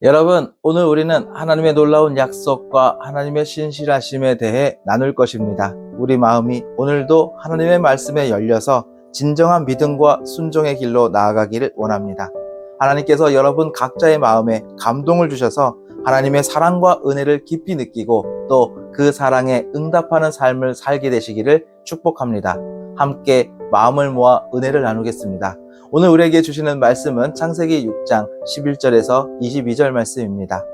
여러분, 오늘 우리는 하나님의 놀라운 약속과 하나님의 신실하심에 대해 나눌 것입니다. 우리 마음이 오늘도 하나님의 말씀에 열려서 진정한 믿음과 순종의 길로 나아가기를 원합니다. 하나님께서 여러분 각자의 마음에 감동을 주셔서 하나님의 사랑과 은혜를 깊이 느끼고 또 그 사랑에 응답하는 삶을 살게 되시기를 축복합니다. 함께 마음을 모아 은혜를 나누겠습니다. 오늘 우리에게 주시는 말씀은 창세기 6장 11절에서 22절 말씀입니다.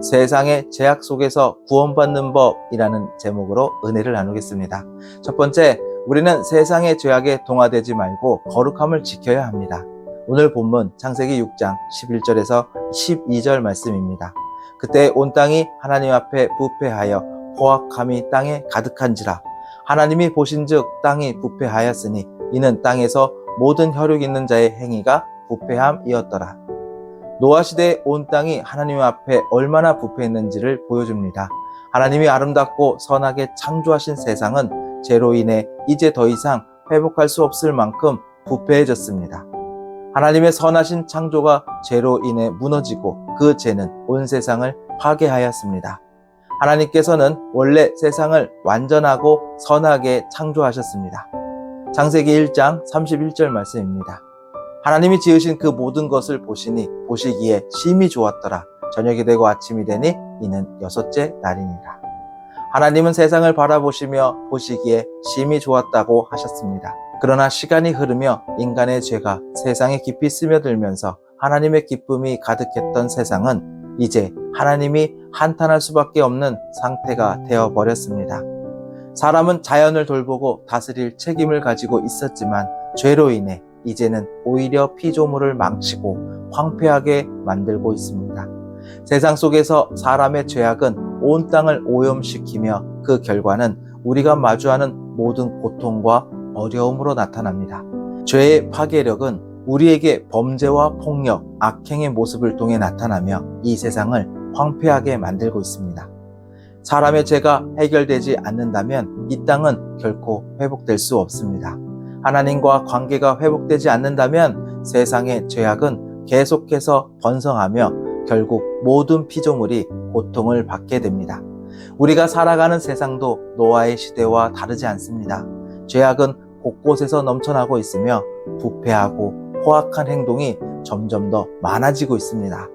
세상의 제약 속에서 구원받는 법이라는 제목으로 은혜를 나누겠습니다. 첫 번째, 우리는 세상의 죄악에 동화되지 말고 거룩함을 지켜야 합니다. 오늘 본문 창세기 6장 11절에서 12절 말씀입니다. 그때 온 땅이 하나님 앞에 부패하여 포악함이 땅에 가득한지라. 하나님이 보신즉 땅이 부패하였으니 이는 땅에서 모든 혈육 있는 자의 행위가 부패함이었더라. 노아 시대의 온 땅이 하나님 앞에 얼마나 부패했는지를 보여줍니다. 하나님이 아름답고 선하게 창조하신 세상은 죄로 인해 이제 더 이상 회복할 수 없을 만큼 부패해졌습니다. 하나님의 선하신 창조가 죄로 인해 무너지고 그 죄는 온 세상을 파괴하였습니다. 하나님께서는 원래 세상을 완전하고 선하게 창조하셨습니다. 창세기 1장 31절 말씀입니다. 하나님이 지으신 그 모든 것을 보시기에 심히 좋았더라. 저녁이 되고 아침이 되니 이는 여섯째 날이니라. 하나님은 세상을 바라보시며 보시기에 심히 좋았다고 하셨습니다. 그러나 시간이 흐르며 인간의 죄가 세상에 깊이 스며들면서 하나님의 기쁨이 가득했던 세상은 이제 하나님이 한탄할 수밖에 없는 상태가 되어버렸습니다. 사람은 자연을 돌보고 다스릴 책임을 가지고 있었지만 죄로 인해 이제는 오히려 피조물을 망치고 황폐하게 만들고 있습니다. 세상 속에서 사람의 죄악은 온 땅을 오염시키며 그 결과는 우리가 마주하는 모든 고통과 어려움으로 나타납니다. 죄의 파괴력은 우리에게 범죄와 폭력, 악행의 모습을 통해 나타나며 이 세상을 황폐하게 만들고 있습니다. 사람의 죄가 해결되지 않는다면 이 땅은 결코 회복될 수 없습니다. 하나님과 관계가 회복되지 않는다면 세상의 죄악은 계속해서 번성하며 결국 모든 피조물이 고통을 받게 됩니다. 우리가 살아가는 세상도 노아의 시대와 다르지 않습니다. 죄악은 곳곳에서 넘쳐나고 있으며 부패하고 포악한 행동이 점점 더 많아지고 있습니다.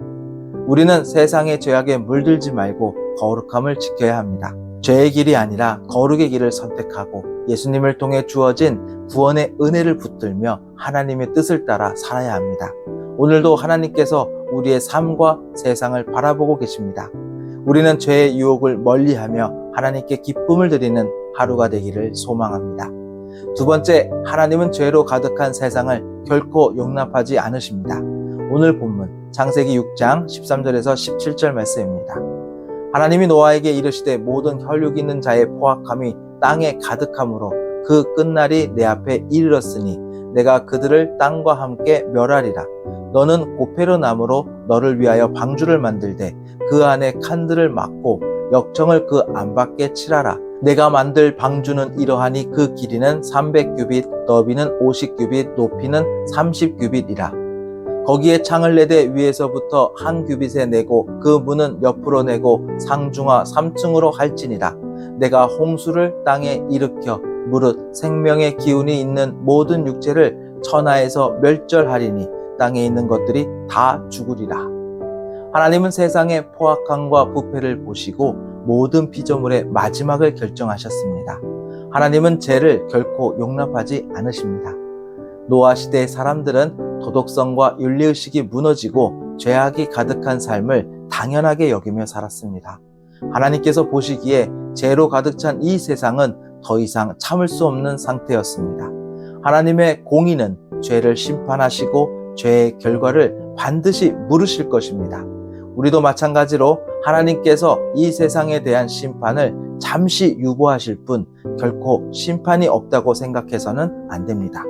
우리는 세상의 죄악에 물들지 말고 거룩함을 지켜야 합니다. 죄의 길이 아니라 거룩의 길을 선택하고 예수님을 통해 주어진 구원의 은혜를 붙들며 하나님의 뜻을 따라 살아야 합니다. 오늘도 하나님께서 우리의 삶과 세상을 바라보고 계십니다. 우리는 죄의 유혹을 멀리하며 하나님께 기쁨을 드리는 하루가 되기를 소망합니다. 두 번째, 하나님은 죄로 가득한 세상을 결코 용납하지 않으십니다. 오늘 본문 창세기 6장 13절에서 17절 말씀입니다. 하나님이 노아에게 이르시되 모든 혈육 있는 자의 포악함이 땅에 가득함으로 그 끝날이 내 앞에 이르렀으니 내가 그들을 땅과 함께 멸하리라. 너는 고페르 나무로 너를 위하여 방주를 만들되 그 안에 칸들을 막고 역청을 그 안밖에 칠하라. 내가 만들 방주는 이러하니 그 길이는 300규빗, 너비는 50규빗, 높이는 30규빗이라. 거기에 창을 내되 위에서부터 한 규빗에 내고 그 문은 옆으로 내고 상중하 3층으로 할지니라. 내가 홍수를 땅에 일으켜 무릇 생명의 기운이 있는 모든 육체를 천하에서 멸절하리니 땅에 있는 것들이 다 죽으리라. 하나님은 세상의 포악함과 부패를 보시고 모든 피조물의 마지막을 결정하셨습니다. 하나님은 죄를 결코 용납하지 않으십니다. 노아 시대의 사람들은 도덕성과 윤리의식이 무너지고 죄악이 가득한 삶을 당연하게 여기며 살았습니다. 하나님께서 보시기에 죄로 가득 찬 이 세상은 더 이상 참을 수 없는 상태였습니다. 하나님의 공의는 죄를 심판하시고 죄의 결과를 반드시 물으실 것입니다. 우리도 마찬가지로 하나님께서 이 세상에 대한 심판을 잠시 유보하실 뿐 결코 심판이 없다고 생각해서는 안 됩니다.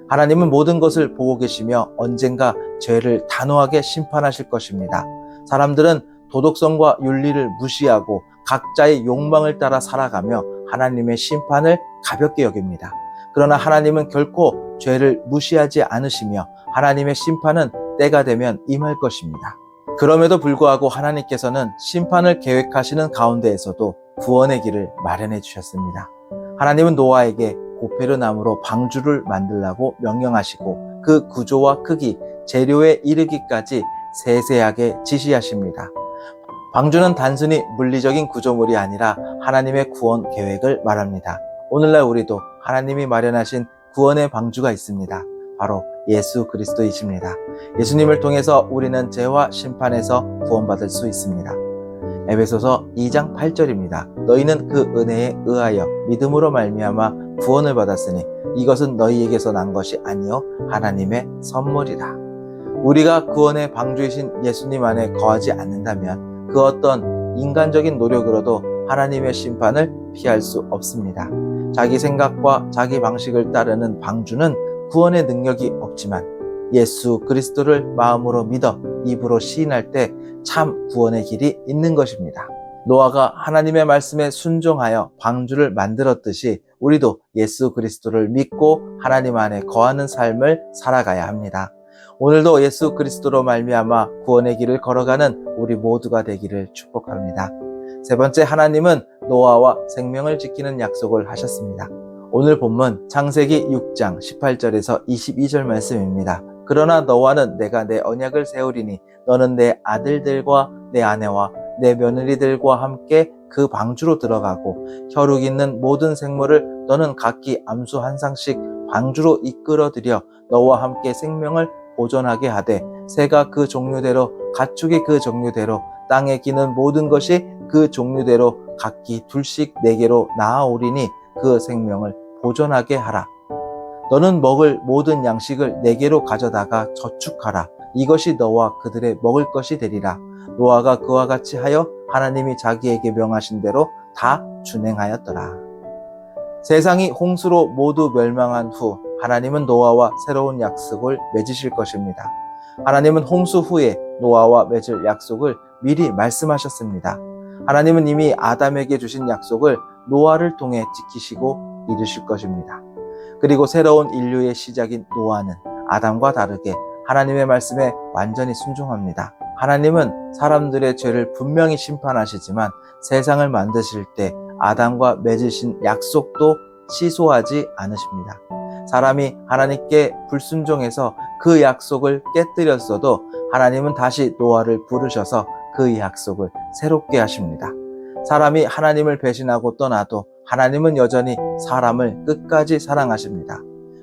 하나님은 모든 것을 보고 계시며 언젠가 죄를 단호하게 심판하실 것입니다. 사람들은 도덕성과 윤리를 무시하고 각자의 욕망을 따라 살아가며 하나님의 심판을 가볍게 여깁니다. 그러나 하나님은 결코 죄를 무시하지 않으시며 하나님의 심판은 때가 되면 임할 것입니다. 그럼에도 불구하고 하나님께서는 심판을 계획하시는 가운데에서도 구원의 길을 마련해 주셨습니다. 하나님은 노아에게 고페르나무로 방주를 만들라고 명령하시고 그 구조와 크기, 재료에 이르기까지 세세하게 지시하십니다. 방주는 단순히 물리적인 구조물이 아니라 하나님의 구원 계획을 말합니다. 오늘날 우리도 하나님이 마련하신 구원의 방주가 있습니다. 바로 예수 그리스도이십니다. 예수님을 통해서 우리는 죄와 심판에서 구원받을 수 있습니다. 에베소서 2장 8절입니다. 너희는 그 은혜에 의하여 믿음으로 말미암아 구원을 받았으니 이것은 너희에게서 난 것이 아니요 하나님의 선물이라. 우리가 구원의 방주이신 예수님 안에 거하지 않는다면 그 어떤 인간적인 노력으로도 하나님의 심판을 피할 수 없습니다. 자기 생각과 자기 방식을 따르는 방주는 구원의 능력이 없지만 예수 그리스도를 마음으로 믿어 입으로 시인할 때 참 구원의 길이 있는 것입니다. 노아가 하나님의 말씀에 순종하여 방주를 만들었듯이 우리도 예수 그리스도를 믿고 하나님 안에 거하는 삶을 살아가야 합니다. 오늘도 예수 그리스도로 말미암아 구원의 길을 걸어가는 우리 모두가 되기를 축복합니다. 세 번째, 하나님은 노아와 생명을 지키는 약속을 하셨습니다. 오늘 본문 창세기 6장 18절에서 22절 말씀입니다. 그러나 너와는 내가 내 언약을 세우리니 너는 내 아들들과 내 아내와 내 며느리들과 함께 그 방주로 들어가고 혈육 있는 모든 생물을 너는 각기 암수 한 쌍씩 방주로 이끌어들여 너와 함께 생명을 보존하게 하되 새가 그 종류대로 가축이 그 종류대로 땅에 기는 모든 것이 그 종류대로 각기 둘씩 네개로 나아오리니 그 생명을 보존하게 하라. 너는 먹을 모든 양식을 네개로 가져다가 저축하라. 이것이 너와 그들의 먹을 것이 되리라. 노아가 그와 같이 하여 하나님이 자기에게 명하신 대로 다 준행하였더라. 세상이 홍수로 모두 멸망한 후 하나님은 노아와 새로운 약속을 맺으실 것입니다. 하나님은 홍수 후에 노아와 맺을 약속을 미리 말씀하셨습니다. 하나님은 이미 아담에게 주신 약속을 노아를 통해 지키시고 이루실 것입니다. 그리고 새로운 인류의 시작인 노아는 아담과 다르게 하나님의 말씀에 완전히 순종합니다. 하나님은 사람들의 죄를 분명히 심판하시지만 세상을 만드실 때 아담과 맺으신 약속도 취소하지 않으십니다. 사람이 하나님께 불순종해서 그 약속을 깨뜨렸어도 하나님은 다시 노아를 부르셔서 그 약속을 새롭게 하십니다. 사람이 하나님을 배신하고 떠나도 하나님은 여전히 사람을 끝까지 사랑하십니다.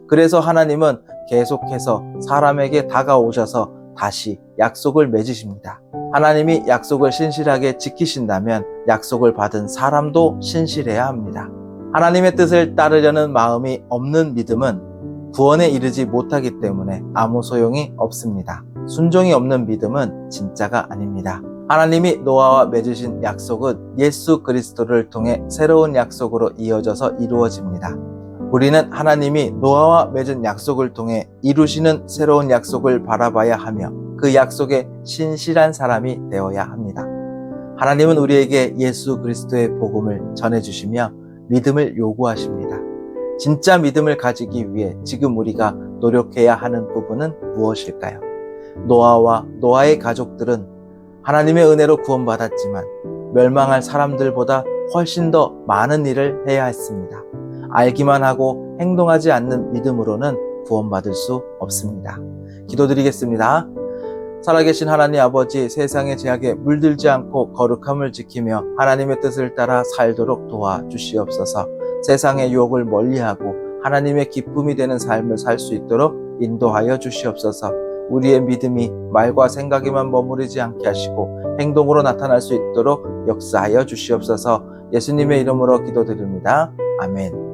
그래서 하나님은 계속해서 사람에게 다가오셔서 다시 약속을 맺으십니다. 하나님이 약속을 신실하게 지키신다면 약속을 받은 사람도 신실해야 합니다. 하나님의 뜻을 따르려는 마음이 없는 믿음은 구원에 이르지 못하기 때문에 아무 소용이 없습니다. 순종이 없는 믿음은 진짜가 아닙니다. 하나님이 노아와 맺으신 약속은 예수 그리스도를 통해 새로운 약속으로 이어져서 이루어집니다. 우리는 하나님이 노아와 맺은 약속을 통해 이루시는 새로운 약속을 바라봐야 하며 그 약속에 신실한 사람이 되어야 합니다. 하나님은 우리에게 예수 그리스도의 복음을 전해주시며 믿음을 요구하십니다. 진짜 믿음을 가지기 위해 지금 우리가 노력해야 하는 부분은 무엇일까요? 노아와 노아의 가족들은 하나님의 은혜로 구원받았지만 멸망할 사람들보다 훨씬 더 많은 일을 해야 했습니다. 알기만 하고 행동하지 않는 믿음으로는 구원받을 수 없습니다. 기도드리겠습니다. 살아계신 하나님 아버지, 세상의 죄악에 물들지 않고 거룩함을 지키며 하나님의 뜻을 따라 살도록 도와주시옵소서. 세상의 유혹을 멀리하고 하나님의 기쁨이 되는 삶을 살 수 있도록 인도하여 주시옵소서. 우리의 믿음이 말과 생각에만 머무르지 않게 하시고 행동으로 나타날 수 있도록 역사하여 주시옵소서. 예수님의 이름으로 기도드립니다. 아멘.